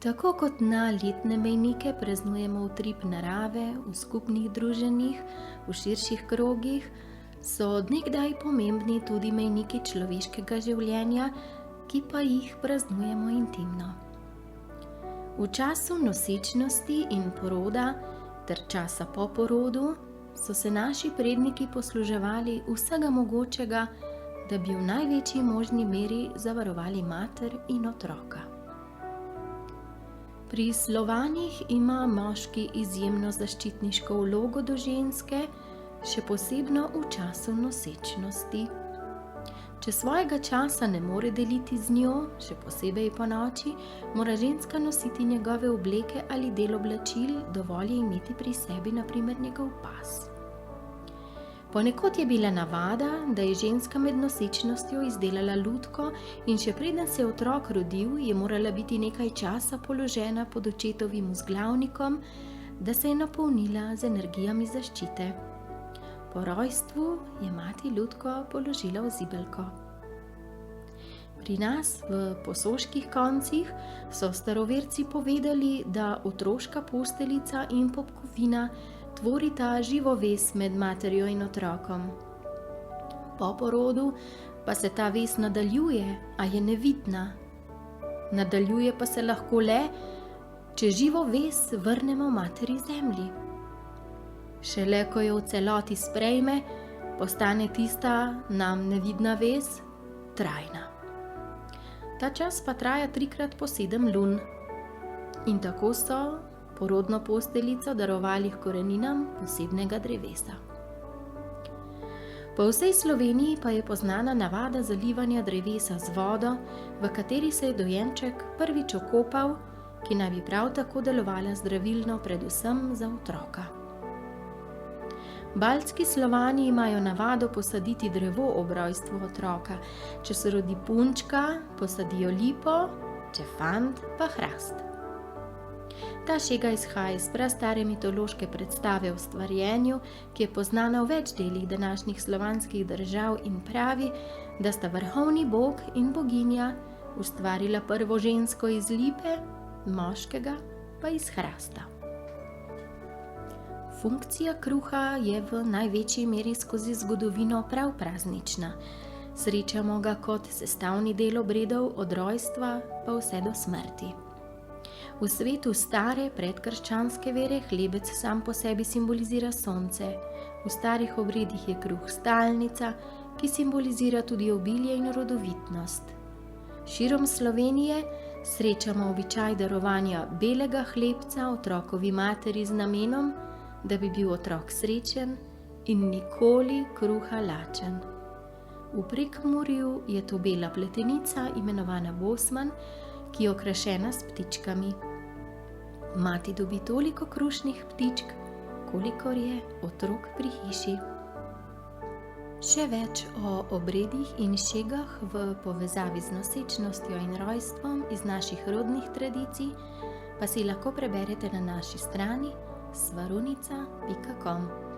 Tako kot na letne mejnike praznujemo utrip narave v skupnih druženjih, v širših krogih, so od nekdaj pomembni tudi mejniki človeškega življenja, ki pa jih praznujemo intimno. V času nosečnosti in poroda ter časa po porodu so se naši predniki posluževali vsega mogočega, da bi v največji možni meri zavarovali mater in otroka. Pri Slovanih ima moški izjemno zaščitniško vlogo do ženske, še posebno v času nosečnosti. Če svojega časa ne more deliti z njo, še posebej ponoči, mora ženska nositi njegove obleke ali del oblačil, dovolj je imeti pri sebi na primer njegov pas. Ponekod je bila navada, da je ženska med nosečnostjo izdelala lutko in še preden se je otrok rodil, je morala biti nekaj časa položena pod očetovim vzglavnikom, da se je napolnila z energijami zaščite. Po rojstvu je mati lutko položila v zibelko. Pri nas v Posoških koncih so staroverci povedali, da otroška posteljica in popkovina tvorita živo vez med materjo in otrokom. Po porodu pa se ta vez nadaljuje, a je nevidna. Nadaljuje pa se lahko le, če živo vez vrnemo materi zemlji. Šele ko jo v celoti sprejme, postane tista nam nevidna vez trajna. Ta čas pa traja 3x po 7 lun. In tako so porodno posteljico darovali h koreninam posebnega drevesa. Po vsej Sloveniji pa je poznana navada zalivanja drevesa z vodo, v kateri se je dojenček prvič okopal, ki naj bi prav tako delovala zdravilno predvsem za otroka. Baltski Slovani imajo navado posaditi drevo ob rojstvu otroka. Če se rodi punčka, posadijo lipo, če fant pa hrast. Ta šega izhaja iz prastare mitološke predstave o stvarjenju, ki je poznana v več delih današnjih slovanskih držav in pravi, da sta vrhovni bog in boginja ustvarila prvo žensko iz lipe, moškega pa iz hrasta. Funkcija kruha je v največji meri skozi zgodovino prav praznična. Srečamo ga kot sestavni del obredov od rojstva pa vse do smrti. V svetu stare predkrščanske vere hlebec sam po sebi simbolizira sonce. V starih obredih je kruh stalnica, ki simbolizira tudi obilje in rodovitnost. Širom Slovenije srečamo običaj darovanja belega hlebca otrokovi materi z namenom, da bi bil otrok srečen in nikoli kruha lačen. V Prekmurju je to bela pletenica, imenovana bosman, ki je okrašena s ptičkami. Mati dobi toliko krušnih ptičk, kolikor je otrok pri hiši. Še več o obredih in šegah v povezavi z nosečnostjo in rojstvom iz naših rodnih tradicij pa si lahko preberete na naši strani svarunica.com.